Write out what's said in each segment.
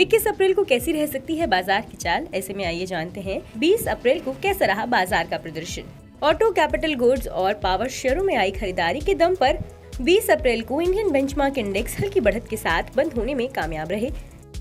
21 अप्रैल को कैसी रह सकती है बाजार की चाल, ऐसे में आइए जानते हैं 20 अप्रैल को कैसा रहा बाजार का प्रदर्शन। ऑटो, कैपिटल गुड्स और पावर शेयरों में आई खरीदारी के दम पर 20 अप्रैल को इंडियन बेंचमार्क इंडेक्स हल्की बढ़त के साथ बंद होने में कामयाब रहे।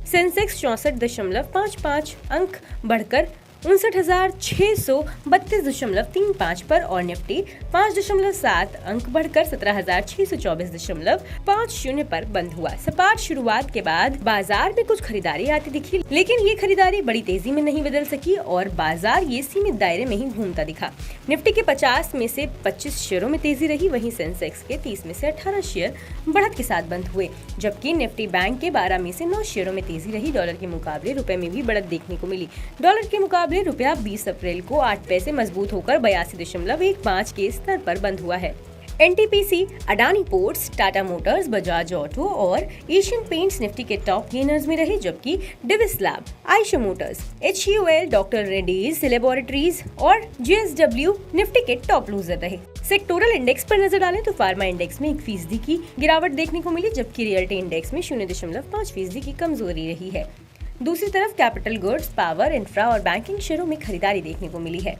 सेंसेक्स 64.55 अंक बढ़कर 59,632.35 पर और निफ्टी 5.7 अंक बढ़कर 17,624.50 पर बंद हुआ। सपाट शुरुआत के बाद बाजार में कुछ खरीदारी आती दिखी, लेकिन ये खरीदारी बड़ी तेजी में नहीं बदल सकी और बाजार ये सीमित दायरे में ही घूमता दिखा। निफ्टी के 50 में से 25 शेयरों में तेजी रही, वहीं सेंसेक्स के 30 में से 18 शेयर बढ़त के साथ बंद हुए, जबकि निफ्टी बैंक के 12 में से 9 शेयरों में तेजी रही। डॉलर के मुकाबले रुपए में भी बढ़त देखने को मिली। डॉलर के मुकाबले रुपया 20 अप्रैल को 8 पैसे मजबूत होकर 82.15 के स्तर पर बंद हुआ है। NTPC, Adani ports, Tata motors, Bajaj auto और एशियन पेंट्स निफ्टी के टॉप गेनर्स में रहे, जबकि डिविस लैब, आयशा motors, HUL, doctor Reddy's laboratories और JSW निफ्टी के टॉप लूजर रहे। सेक्टोरल इंडेक्स पर नजर डालें तो फार्मा इंडेक्स में 1% की गिरावट देखने को मिली, जबकि रियल्टी इंडेक्स में 0.5% की कमजोरी रही है। दूसरी तरफ कैपिटल गुड्स, पावर, इंफ्रा और बैंकिंग शेयरों में खरीदारी देखने को मिली है।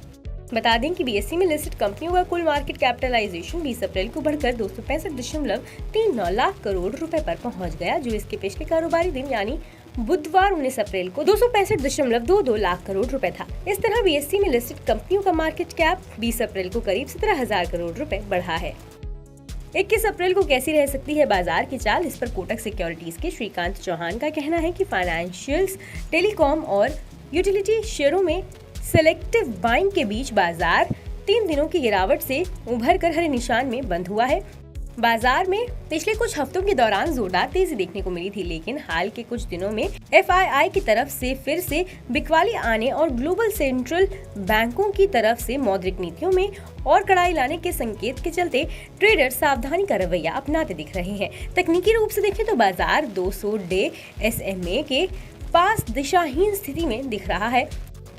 बता दें कि BSE में लिस्टेड कंपनियों का कुल मार्केट कैपिटलाइजेशन 20 अप्रैल को बढ़कर 265.39 लाख करोड़ रुपए पर पहुंच गया, जो इसके पिछले कारोबारी दिन यानी बुधवार 19 अप्रैल को 265.22 लाख करोड़ रुपए था। इस तरह BSE में लिस्टेड कंपनियों का मार्केट कैप 20 अप्रैल को करीब 17,000 करोड़ रुपए बढ़ा है। 21 अप्रैल को कैसी रह सकती है बाजार की चाल, इस पर कोटक सिक्योरिटीज के श्रीकांत चौहान का कहना है कि फाइनेंशियल्स, टेलीकॉम और यूटिलिटी शेयरों में सेलेक्टिव बाइंग के बीच बाजार 3 दिनों की गिरावट से उभर कर हरे निशान में बंद हुआ है। बाजार में पिछले कुछ हफ्तों के दौरान जोरदार तेजी देखने को मिली थी, लेकिन हाल के कुछ दिनों में FII की तरफ से फिर से बिकवाली आने और ग्लोबल सेंट्रल बैंकों की तरफ से मौद्रिक नीतियों में और कड़ाई लाने के संकेत के चलते ट्रेडर सावधानी का रवैया अपनाते दिख रहे हैं। तकनीकी रूप से देखें तो बाजार 200 डे SMA के पास दिशाहीन स्थिति में दिख रहा है।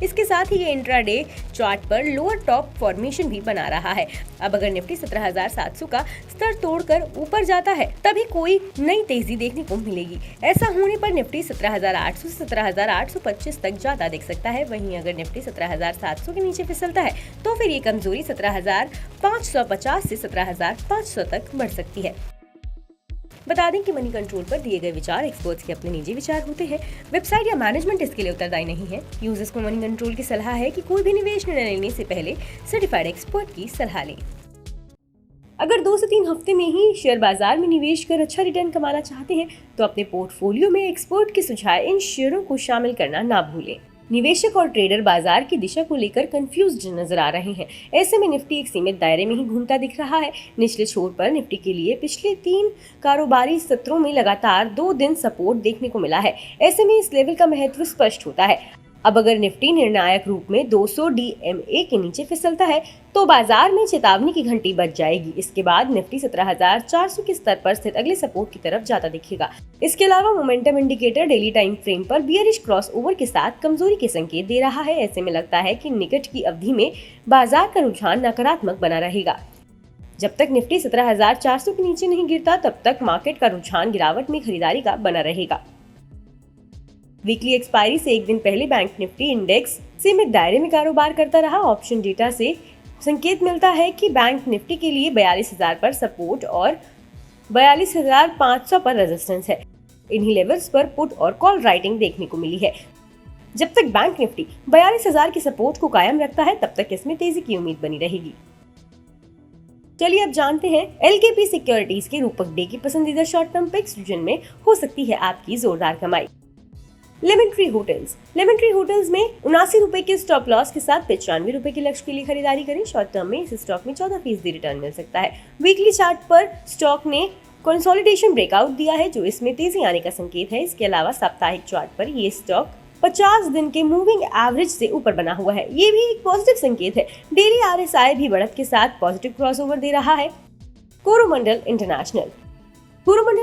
इसके साथ ही ये इंट्राडे चार्ट पर लोअर टॉप फॉर्मेशन भी बना रहा है। अब अगर निफ्टी 17,700 का स्तर तोड़कर ऊपर जाता है तभी कोई नई तेजी देखने को मिलेगी। ऐसा होने पर निफ्टी 17,800 से 17,825 तक जाता दिख सकता है। वहीं अगर निफ्टी 17,700 के नीचे फिसलता है तो फिर ये कमजोरी 17,550 से 17,500 तक बढ़ सकती है। बता दें कि मनी कंट्रोल पर दिए गए विचार एक्सपर्ट्स के अपने निजी विचार होते हैं। वेबसाइट या मैनेजमेंट इसके लिए उत्तरदायी नहीं है। यूजर्स को मनी कंट्रोल की सलाह है कि कोई भी निवेश निर्णय लेने से पहले सर्टिफाइड एक्सपर्ट की सलाह लें। अगर 2 से 3 हफ्ते में ही शेयर बाजार में निवेश कर अच्छा रिटर्न कमाना चाहते हैं तो अपने पोर्टफोलियो में एक्सपर्ट के सुझाए इन शेयरों को शामिल करना ना भूलें। निवेशक और ट्रेडर बाजार की दिशा को लेकर कंफ्यूज्ड नजर आ रहे हैं। ऐसे में निफ्टी एक सीमित दायरे में ही घूमता दिख रहा है। निचले छोर पर निफ्टी के लिए पिछले 3 कारोबारी सत्रों में लगातार 2 दिन सपोर्ट देखने को मिला है। ऐसे में इस लेवल का महत्व स्पष्ट होता है। अब अगर निफ्टी निर्णायक रूप में 200 DMA के नीचे फिसलता है तो बाजार में चेतावनी की घंटी बज जाएगी। इसके बाद निफ्टी 17,400 के स्तर पर स्थित अगले सपोर्ट की तरफ जाता दिखेगा। इसके अलावा momentum indicator daily time frame पर बियरिश क्रॉस ओवर के साथ कमजोरी के संकेत दे रहा है। ऐसे में लगता है कि निकट की अवधि में बाजार का रुझान नकारात्मक बना रहेगा। जब तक निफ्टी 17,400 के नीचे नहीं गिरता तब तक मार्केट का रुझान गिरावट में खरीदारी का बना रहेगा। वीकली एक्सपायरी से एक दिन पहले बैंक निफ्टी इंडेक्स सीमित दायरे में कारोबार करता रहा। ऑप्शन डेटा से संकेत मिलता है कि बैंक निफ्टी के लिए 42,000 पर सपोर्ट और 42,500 पर रेजिस्टेंस है। इन्हीं लेवल्स पर पुट और कॉल राइटिंग देखने को मिली है। जब तक बैंक निफ्टी 42,000 के सपोर्ट को कायम रखता है तब तक इसमें तेजी की उम्मीद बनी रहेगी। चलिए अब जानते हैं LKP सिक्योरिटीज के रूपक डे की पसंदीदा शॉर्ट टर्म पिक्स, जिनमें हो सकती है आपकी जोरदार कमाई। लेमन ट्री होटल्स में 79 रुपए के स्टॉप लॉस के साथ 95 रुपए के लक्ष्य के लिए खरीदारी करें। शॉर्ट टर्म में इस स्टॉक में 14% रिटर्न मिल सकता है। वीकली चार्ट पर स्टॉक ने कंसोलिडेशन ब्रेकआउट दिया है, जो इसमें तेजी आने का संकेत है। इसके अलावा साप्ताहिक चार्ट पर ये स्टॉक 50 दिन के मूविंग एवरेज से ऊपर बना हुआ है। ये भी एक पॉजिटिव संकेत है। डेली RSI भी बढ़त के साथ पॉजिटिव क्रॉसओवर दे रहा है। कोरोमंडल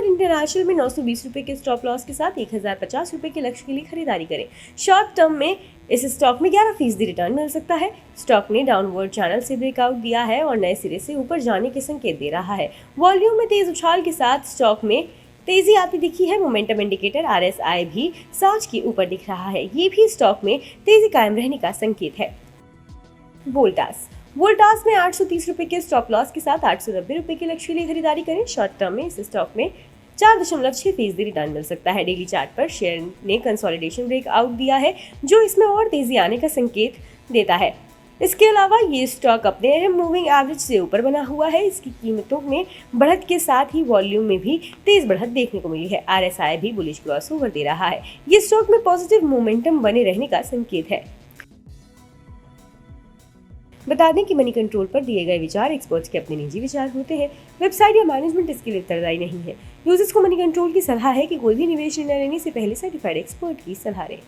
इंटरनेशनल में 920 रुपए के स्टॉप लॉस के साथ 1050 रुपए के लक्ष्य के लिए खरीदारी करें। शॉर्ट टर्म में इस स्टॉक में 11% रिटर्न मिल सकता है। स्टॉक ने डाउनवर्ड चैनल से ब्रेकआउट दिया है और नए सिरे से ऊपर जाने के संकेत दे रहा है। वॉल्यूम में तेज उछाल के साथ स्टॉक में तेजी आती दिखी है। मोमेंटम इंडिकेटर RSI भी 60 के ऊपर दिख रहा है। ये भी स्टॉक में तेजी कायम रहने का संकेत है। वोल्टास में 830 रुपए के स्टॉप लॉस के साथ 890 रुपए के लक्ष्य लिए खरीदारी करें। शॉर्ट टर्म में इस स्टॉक में 4.6% रिटर्न मिल सकता है। डेली चार्ट पर शेयर ने कंसोलिडेशन ब्रेकआउट दिया है, जो इसमें और तेजी आने का संकेत देता है। इसके अलावा ये स्टॉक अपने अहम मूविंग एवरेज से ऊपर बना हुआ है। इसकी कीमतों में बढ़त के साथ ही वॉल्यूम में भी तेज बढ़त देखने को मिली है। RSI भी बुलिश क्रॉसओवर दे रहा है। ये स्टॉक में पॉजिटिव मोमेंटम बने रहने का संकेत है। बता दें कि मनी कंट्रोल पर दिए गए विचार एक्सपर्ट्स के अपने निजी विचार होते हैं। वेबसाइट या मैनेजमेंट इसके लिए उत्तरदायी नहीं है। यूजर्स को मनी कंट्रोल की सलाह है कि कोई भी निवेश निर्णय लेने से पहले सर्टिफाइड एक्सपर्ट की सलाह लें।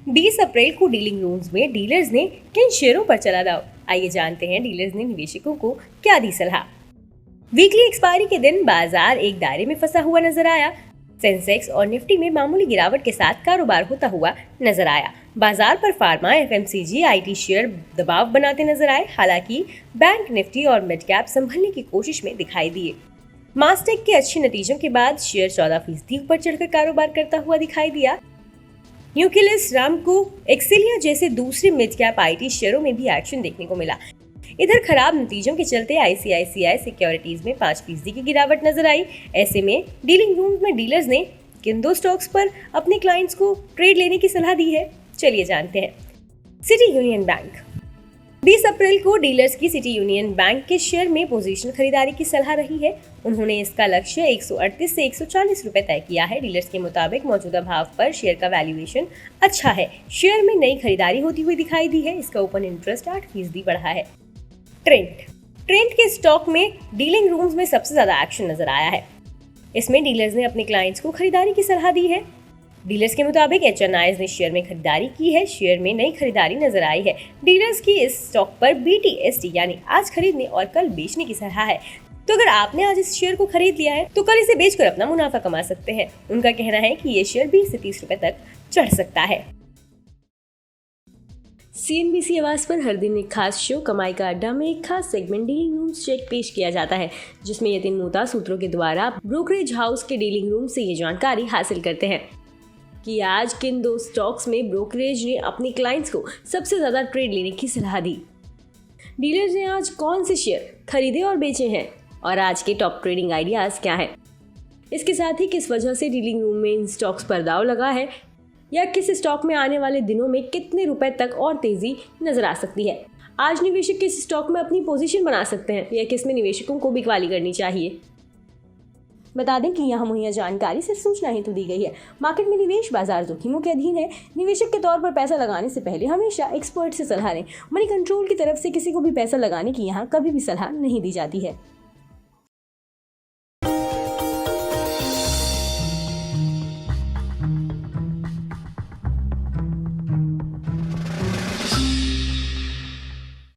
20 अप्रैल को डीलिंग रूम्स में डीलर्स ने किन शेयरों पर चला दाव? आइए जानते हैं डीलर्स ने निवेशकों को क्या दी सलाह। वीकली एक्सपायरी के दिन बाजार एक दायरे में फंसा हुआ नजर आया। सेंसेक्स और निफ्टी में मामूली गिरावट के साथ कारोबार होता हुआ नजर आया। बाजार पर फार्मा, FMCG, IT शेयर दबाव बनाते नजर आए। हालांकि बैंक, निफ्टी और मिड कैप संभलने की कोशिश में दिखाई दिए। मास्टेक के अच्छे नतीजों के बाद शेयर 14% ऊपर चढ़कर कारोबार करता हुआ दिखाई दिया। न्यूक्लियस, रामको, एक्सेलिया जैसे दूसरे मिड कैप IT शेयरों में भी एक्शन देखने को मिला। इधर खराब नतीजों के चलते ICICI सिक्योरिटीज में 5% की गिरावट नजर आई। ऐसे में डीलिंग रूम में डीलर्स ने किन दो स्टॉक्स पर अपने क्लाइंट्स को ट्रेड लेने की सलाह दी है, चलिए जानते हैं। City union bank. 20 अप्रैल को डीलर्स की सिटी यूनियन बैंक के शेयर में पोजीशन खरीदारी की सलाह रही है। उन्होंने इसका लक्ष्य 138 से 140 रुपए तय किया है। डीलर्स के मुताबिक मौजूदा भाव पर शेयर का वैल्यूएशन अच्छा है। शेयर में नई खरीदारी होती हुई दिखाई दी है। इसका ओपन इंटरेस्ट 8% बढ़ा है। ट्रेंड के स्टॉक में डीलिंग रूम्स में सबसे ज्यादा एक्शन नजर आया है। इसमें डीलर्स ने अपने क्लाइंट्स को खरीदारी की सलाह दी है। डीलर्स के मुताबिक HNIs ने शेयर में खरीदारी की है। शेयर में नई खरीदारी नजर आई है। डीलर्स की इस स्टॉक पर BTST यानी आज खरीदने और कल बेचने की सलाह है। तो अगर आपने आज इस शेयर को खरीद लिया है तो कल इसे बेचकर अपना मुनाफा कमा सकते हैं। उनका कहना है कि ये शेयर 20 से 30 रुपए तक चढ़ सकता है। CNBC आवाज पर हर दिन एक खास शो कमाई का अड्डा में एक खास सेगमेंट डीलिंग रूम्स चेक पेश किया जाता है, जिसमें यतिन मोहता सूत्रों के द्वारा ब्रोकरेज हाउस के डीलिंग रूम से ये जानकारी हासिल करते हैं कि आज किन दो स्टॉक्स में ब्रोकरेज ने अपने क्लाइंट्स को सबसे ज्यादा ट्रेड लेने की सलाह दी। डीलर्स ने आज कौन से शेयर खरीदे और बेचे हैं और आज के टॉप ट्रेडिंग आइडियाज क्या हैं। इसके साथ ही किस वजह से डीलिंग रूम में इन स्टॉक्स पर दाव लगा है या किस स्टॉक में आने वाले दिनों में कितने रुपए तक और तेजी नजर आ सकती है। आज निवेशक किस स्टॉक में अपनी पोजीशन बना सकते हैं या किस में निवेशकों को बिकवाली करनी चाहिए। बता दें कि यहाँ मुहैया जानकारी सिर्फ सूचना हेतु दी गई है। मार्केट में निवेश बाजार जोखिमों के अधीन है। निवेशक के तौर पर पैसा लगाने से पहले हमेशा एक्सपर्ट से सलाह लें। मनी कंट्रोल की तरफ से किसी को भी पैसा लगाने की यहाँ कभी भी सलाह नहीं दी जाती है।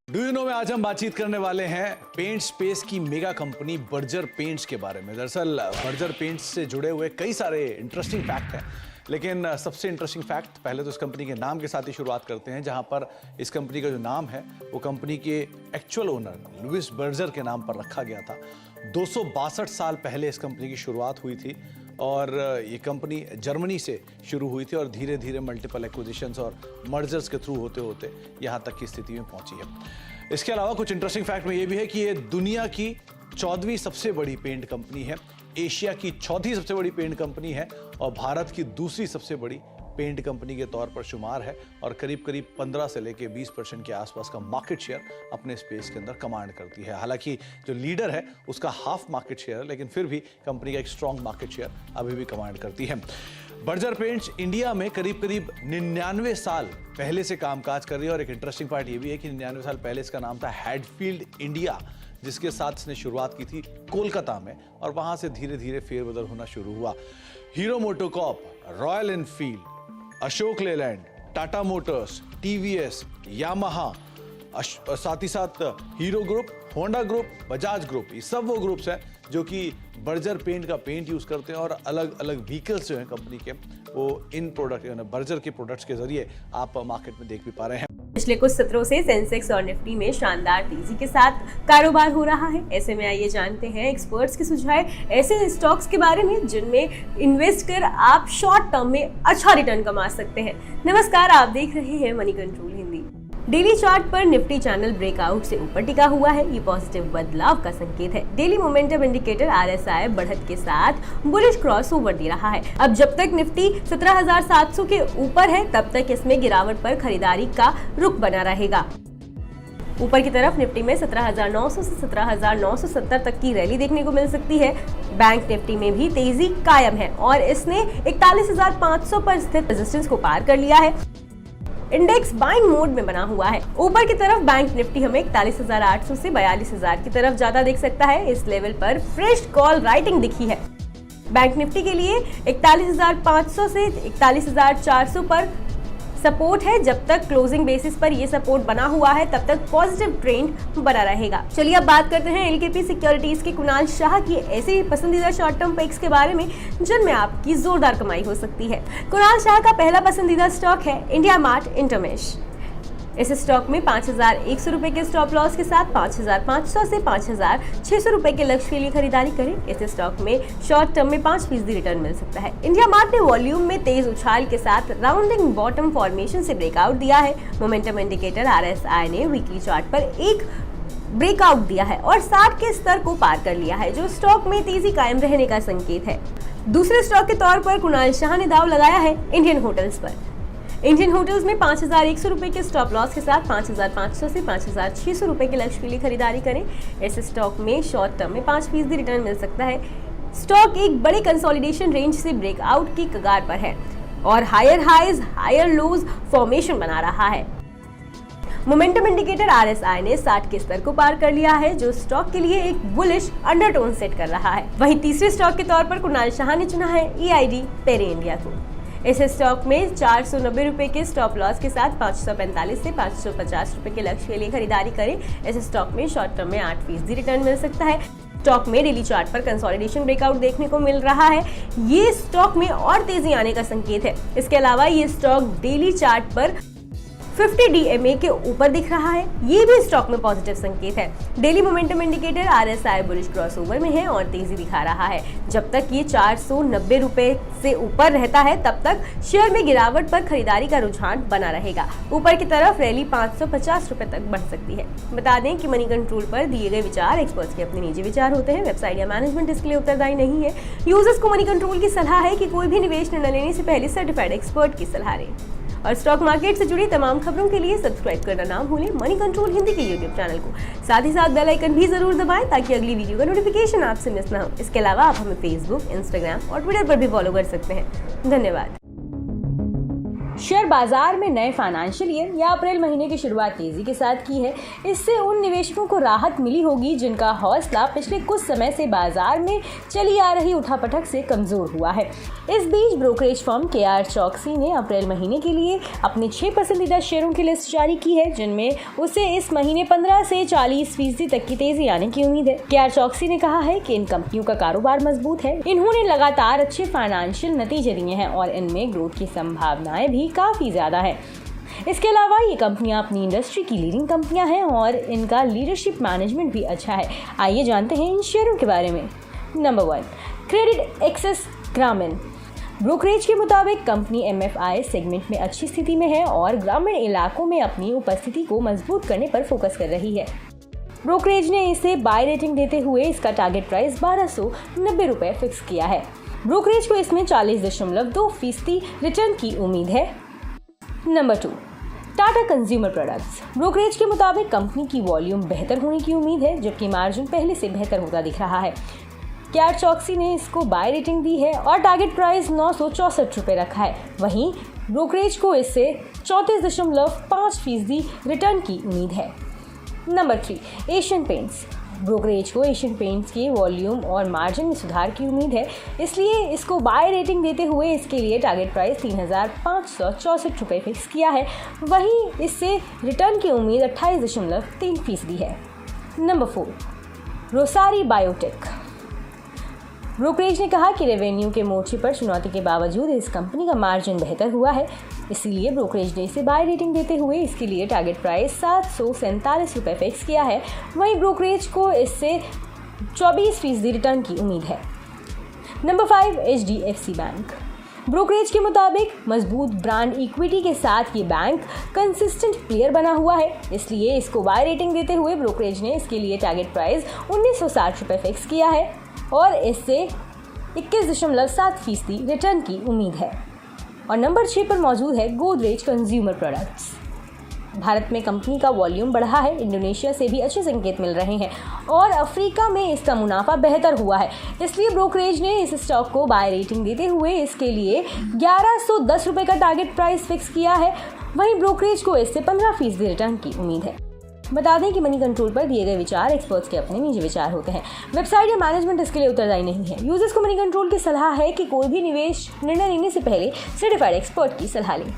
डू यू नो में आज हम बातचीत करने वाले हैं पेंट स्पेस की मेगा कंपनी बर्जर पेंट्स के बारे में। दरअसल बर्जर पेंट्स से जुड़े हुए कई सारे इंटरेस्टिंग फैक्ट हैं, लेकिन सबसे इंटरेस्टिंग फैक्ट पहले तो इस कंपनी के नाम के साथ ही शुरुआत करते हैं, जहां पर इस कंपनी का जो नाम है वो कंपनी के एक्चुअल ओनर लुइस बर्जर के नाम पर रखा गया था। 262 साल पहले इस कंपनी की शुरुआत हुई थी और ये कंपनी जर्मनी से शुरू हुई थी और धीरे धीरे मल्टीपल एक्विजिशंस और मर्जर्स के थ्रू होते होते यहाँ तक की स्थिति में पहुंची है। इसके अलावा कुछ इंटरेस्टिंग फैक्ट में ये भी है कि ये दुनिया की 14वीं सबसे बड़ी पेंट कंपनी है, एशिया की 4थी सबसे बड़ी पेंट कंपनी है और भारत की दूसरी सबसे बड़ी पेंट कंपनी के तौर पर शुमार है और करीब करीब 15 से लेकर 20% के आसपास का मार्केट शेयर अपने स्पेस के अंदर कमांड करती है। हालांकि जो लीडर है उसका हाफ मार्केट शेयर है, लेकिन फिर भी कंपनी का एक स्ट्रॉन्ग मार्केट शेयर अभी भी कमांड करती है। बर्जर पेंट्स इंडिया में करीब करीब 99 साल पहले से कामकाज कर रही है और एक इंटरेस्टिंग पार्ट ये भी है कि 99 साल पहले इसका नाम था हैडफील्ड इंडिया, जिसके साथ इसने शुरुआत की थी कोलकाता में और वहां से धीरे धीरे फेरबदल होना शुरू हुआ। Hero MotoCorp, royal Enfield, Ashok Leyland, Tata Motors, TVS, Yamaha, साथ ही साथ hero group, Honda group, Bajaj group, ये सब वो ग्रुप्स हैं जो कि बर्जर पेंट का पेंट यूज करते हैं और अलग अलग व्हीकल्स जो हैं कंपनी के वो इन प्रोडक्ट बर्जर के प्रोडक्ट्स के जरिए आप मार्केट में देख भी पा रहे हैं। पिछले कुछ सत्रों से सेंसेक्स और निफ्टी में शानदार तेजी के साथ कारोबार हो रहा है। ऐसे में आइए जानते हैं एक्सपर्ट्स के सुझाए ऐसे स्टॉक्स के बारे में जिनमें इन्वेस्ट कर आप शॉर्ट टर्म में अच्छा रिटर्न कमा सकते हैं। नमस्कार, आप देख रहे हैं money control Hindi. Daily chart पर निफ्टी चैनल ब्रेकआउट से ऊपर टिका हुआ है। ये पॉजिटिव बदलाव का संकेत है। डेली मोमेंटम इंडिकेटर RSI बढ़त के साथ बुलिश क्रॉसओवर दे रहा है। अब जब तक निफ्टी 17,700 के ऊपर है तब तक इसमें गिरावट पर खरीदारी का रुख बना रहेगा। ऊपर की तरफ निफ्टी में 17,900 से 17,970 तक की रैली देखने को मिल सकती है। बैंक निफ्टी में भी तेजी कायम है और इसने 41,500 पर स्थित रेजिस्टेंस को पार कर लिया है। इंडेक्स बाइंग मोड में बना हुआ है। ऊपर की तरफ बैंक निफ्टी हमें 41,800 से 42,000 की तरफ ज्यादा देख सकता है। इस लेवल पर फ्रेश कॉल राइटिंग दिखी है। बैंक निफ्टी के लिए 41,500 से 41,400 पर सपोर्ट है। जब तक क्लोजिंग बेसिस पर ये सपोर्ट बना हुआ है तब तक पॉजिटिव ट्रेंड बना रहेगा। चलिए अब बात करते हैं LKP सिक्योरिटीज के कुणाल शाह की ऐसे पसंदीदा शॉर्ट टर्म पिक्स के बारे में जिनमें आपकी जोरदार कमाई हो सकती है। कुणाल शाह का पहला पसंदीदा स्टॉक है इंडिया मार्ट इंटरमेश। इस स्टॉक में 5,100 रुपए के स्टॉप लॉस के साथ 5,500 से 5,600 रुपए के लक्ष्य के लिए खरीदारी करें। इस स्टॉक में शॉर्ट टर्म में 5% रिटर्न मिल सकता है। इंडिया मार्ट ने वॉल्यूम में तेज उछाल के साथ राउंडिंग बॉटम फॉर्मेशन से ब्रेकआउट दिया है। मोमेंटम इंडिकेटर RSI ने वीकली चार्ट पर एक ब्रेकआउट दिया है और 60 के स्तर को पार कर लिया है, जो स्टॉक में तेजी कायम रहने का संकेत है। दूसरे स्टॉक के तौर पर कुणाल शाह ने दाव लगाया है इंडियन होटल्स पर। इंडियन होटल्स में 5,100 रुपए के स्टॉप लॉस के साथ 5,500 से 5,600 रुपए के लक्ष्य के लिए खरीदारी करें। इस स्टॉक में शॉर्ट टर्म में 5% रिटर्न मिल सकता है। स्टॉक एक बड़े कंसोलिडेशन रेंज से ब्रेकआउट की कगार पर है और higher highs higher lows formation बना रहा है। मोमेंटम इंडिकेटर RSI ने 60 के स्तर को पार कर लिया है, जो स्टॉक के लिए एक बुलिश अंडरटोन सेट कर रहा है। वहीं तीसरे स्टॉक के तौर पर कुणाल शाह ने चुना है EID पेरी इंडिया को। इस स्टॉक में 490 रुपए के स्टॉप लॉस के साथ 545 से 550 रुपए के लक्ष्य के लिए खरीदारी करें। इस स्टॉक में शॉर्ट टर्म में 8% रिटर्न मिल सकता है। स्टॉक में डेली चार्ट पर कंसोलिडेशन ब्रेकआउट देखने को मिल रहा है। ये स्टॉक में और तेजी आने का संकेत है। इसके अलावा ये स्टॉक डेली चार्ट पर 50 DMA के ऊपर दिख रहा है। ये भी स्टॉक में पॉजिटिव संकेत है। Daily momentum indicator RSI bullish crossover में है और तेजी दिखा रहा है। जब तक ये 490 रुपए से ऊपर रहता है तब तक शेयर में गिरावट पर खरीदारी का रुझान बना रहेगा। ऊपर की तरफ रैली 550 रुपए तक बढ़ सकती है। बता दें कि मनी कंट्रोल पर दिए गए विचार एक्सपर्ट्स के अपने निजी विचार होते हैं। वेबसाइट या मैनेजमेंट इसके लिए उत्तरदायी नहीं है। यूजर्स को मनी कंट्रोल की सलाह है कि कोई भी निवेश निर्णय लेने से पहले सर्टिफाइड एक्सपर्ट की सलाह लें। और स्टॉक मार्केट से जुड़ी तमाम खबरों के लिए सब्सक्राइब करना ना भूलें मनी कंट्रोल हिंदी के YouTube चैनल को। साथ ही साथ बेल आइकन भी जरूर दबाएं ताकि अगली वीडियो का नोटिफिकेशन आपसे मिस ना हो। इसके अलावा आप हमें Facebook, Instagram और Twitter पर भी फॉलो कर सकते हैं। धन्यवाद। शेयर बाजार में नए फाइनेंशियल ईयर या अप्रैल महीने की शुरुआत तेजी के साथ की है। इससे उन निवेशकों को राहत मिली होगी जिनका हौसला पिछले कुछ समय से बाजार में चली आ रही उठापटक से कमजोर हुआ है। इस बीच ब्रोकरेज फर्म KR चौकसी ने अप्रैल महीने के लिए अपने 6 पसंदीदा शेयरों की लिस्ट जारी की है, जिनमें उसे इस महीने 15 से 40% तक की तेजी आने की उम्मीद है। KR चौकसी ने कहा है कि इन कंपनियों का कारोबार मजबूत है। इन्होंने लगातार अच्छे फाइनेंशियल नतीजे दिए हैं और इनमें ग्रोथ की संभावनाएं भी काफी ज्यादा है। इसके अलावा ये कंपनियां अपनी इंडस्ट्री की लीडिंग कंपनियां हैं और इनका लीडरशिप मैनेजमेंट भी अच्छा है। आइए जानते हैं इन शेयरों के बारे में। नंबर 1, क्रेडिट एक्सेस ग्रामीण। ब्रोकरेज के मुताबिक कंपनी MFI सेगमेंट में अच्छी स्थिति में है और ग्रामीण इलाकों में अपनी उपस्थिति को मजबूत करने पर फोकस कर रही है। ब्रोकरेज ने इसे बाय रेटिंग देते हुए इसका टारगेट प्राइस 1290 रुपए फिक्स किया है। ब्रोकरेज को इसमें 40.2% रिटर्न की उम्मीद है। Number 2, Tata consumer products. Brokerage के मुताबिक कंपनी की वॉल्यूम बेहतर होने की उम्मीद है, जबकि मार्जिन पहले से बेहतर होता दिख रहा है। KR चौकसी ने इसको बाय रेटिंग दी है और टारगेट प्राइस 964 रुपए रखा है। वहीं ब्रोकरेज को इससे 34.5% रिटर्न की उम्मीद है। Number 3, Asian paints. ब्रोकरेज को एशियन पेंट्स की वॉल्यूम और मार्जिन में सुधार की उम्मीद है, इसलिए इसको बाय रेटिंग देते हुए इसके लिए टारगेट प्राइस 3,564 रुपये फिक्स किया है। वहीं इससे रिटर्न की उम्मीद 28.3% है। Number 4, Rossari biotech. ब्रोकरेज ने कहा कि रेवेन्यू के मोर्चे पर चुनौती के बावजूद इस कंपनी का मार्जिन बेहतर हुआ है, इसीलिए ब्रोकरेज ने इसे बाय रेटिंग देते हुए इसके लिए टारगेट प्राइस 747 रुपये फिक्स किया है। वहीं ब्रोकरेज को इससे 24% रिटर्न की उम्मीद है। Number 5, HDFC bank. ब्रोकरेज के मुताबिक मजबूत ब्रांड इक्विटी के साथ ये बैंक कंसिस्टेंट प्लेयर बना हुआ है, इसलिए इसको बाय रेटिंग देते हुए ब्रोकरेज ने इसके लिए टारगेट प्राइस 1960 रुपये फिक्स किया है और इससे 21.7% रिटर्न की उम्मीद है। और नंबर 6 पर मौजूद है गोदरेज कंज्यूमर प्रोडक्ट्स। भारत में कंपनी का वॉल्यूम बढ़ा है, इंडोनेशिया से भी अच्छे संकेत मिल रहे हैं और अफ्रीका में इसका मुनाफा बेहतर हुआ है, इसलिए ब्रोकरेज ने इस स्टॉक को बाय रेटिंग देते हुए इसके लिए 1110 रुपये का टारगेट प्राइस फिक्स किया है। वहीं ब्रोकरेज को इससे 15% रिटर्न की उम्मीद है। बता दें कि मनी कंट्रोल पर दिए गए विचार एक्सपर्ट्स के अपने निजी विचार होते हैं। वेबसाइट या मैनेजमेंट इसके लिए उत्तरदायी नहीं है। यूजर्स को मनी कंट्रोल की सलाह है कि कोई भी निवेश निर्णय लेने से पहले सर्टिफाइड एक्सपर्ट की सलाह लें।